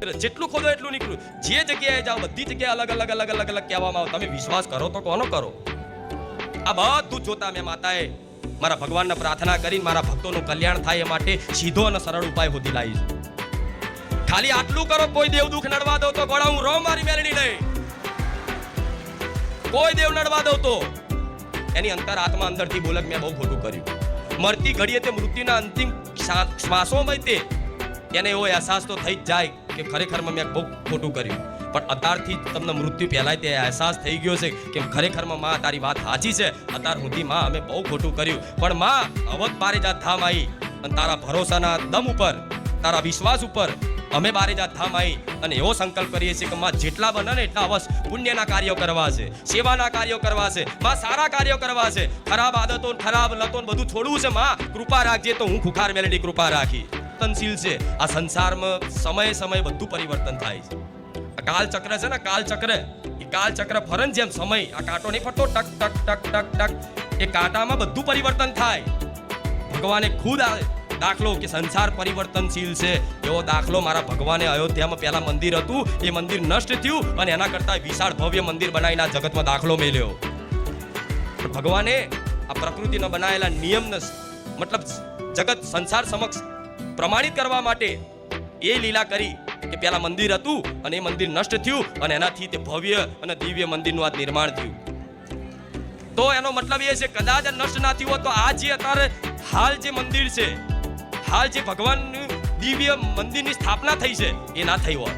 જેટલું ખોદો એટલું નીકળ્યું. જે જગ્યાએ જાઓ બધી જગ્યાએ અલગ અલગ અલગ અલગ અલગ કહેવામાં આવે. તમે વિશ્વાસ કરો તો કોનો કરો? આ બધું જોતા મેં માતાએ મારા ભગવાનને પ્રાર્થના કરીને મારા ભક્તોનું કલ્યાણ થાય એ માટે સીધો અને સરળ ઉપાય શોધી લાવી છે. ખાલી આટલું કરો, કોઈ દેવ દુઃખ નડવા દો તો ગોળા હું રો મારી મેલડી નહીં. કોઈ દેવ નડવા દો તો એની અંતર આત્મા અંદરથી બોલક મેં બહુ ખોટું કર્યું. મરતી ઘડીએ તે મૃત્યુના અંતિમ શ્વાસોમાં તે એને એવો અહેસાસ તો થઈ જ જાય કે ખરેખરમાં મેં બહુ ખોટું કર્યું. પણ અત્યારથી તમને મૃત્યુ પહેલાય તે અહેસાસ થઈ ગયો છે કે ખરેખરમાં માં તારી વાત સાચી છે. અત્યાર સુધી માં અમે બહુ ખોટું કર્યું, પણ માં અવધ પારિજાત ધામ આવી અને તારા ભરોસાના દમ ઉપર, તારા વિશ્વાસ ઉપર અમે પારિજાત ધામ આવી અને એવો સંકલ્પ કરીએ છીએ કે માં જેટલા બને ને એટલા અવશ્ય પુણ્યના કાર્યો કરવા છે, સેવાના કાર્યો કરવા છે, માં સારા કાર્યો કરવા છે. ખરાબ આદતો, ખરાબ લતો બધું છોડવું છે. માં કૃપા રાખજે. તો હું ખુખાર મેલડી કૃપા રાખી. પરિવર્તનશીલ છે આ સંસારમાં. સમય સમય બધું પરિવર્તન થાય છે. કાલચક્ર છે ને, કાલચક્ર, એ કાલચક્ર ફરન જેમ સમય આ કાંટો નહીં ફરતો ટક ટક ટક ટક ટક, એ કાંટામાં બધું પરિવર્તન થાય. ભગવાને ખુદ દાખલો કે સંસાર પરિવર્તનશીલ છે એવો દાખલો મારા ભગવાને અયોધ્યામાં પહેલા મંદિર હતું, એ મંદિર નષ્ટ થયું અને એના કરતા વિશાળ ભવ્ય મંદિર બનાવીને આ જગતમાં દાખલો મેલ્યો. ભગવાને આ પ્રકૃતિનો બનાવેલા નિયમને મતલબ જગત સંસાર સમક્ષ પ્રમાણિત કરવા માટે એ લીલા કરી કે પેલા મંદિર હતું અને એ મંદિર નષ્ટ થયું અને એનાથી તે ભવ્ય અને દિવ્ય મંદિરનું આ નિર્માણ થયું. તો એનો મતલબ એ છે કદાચ નષ્ટ ના થયું હોત તો આ જે અત્યારે હાલ જે મંદિર છે, હાલ જે ભગવાનનું દિવ્ય મંદિરની સ્થાપના થઈ છે એ ના થઈ હોત.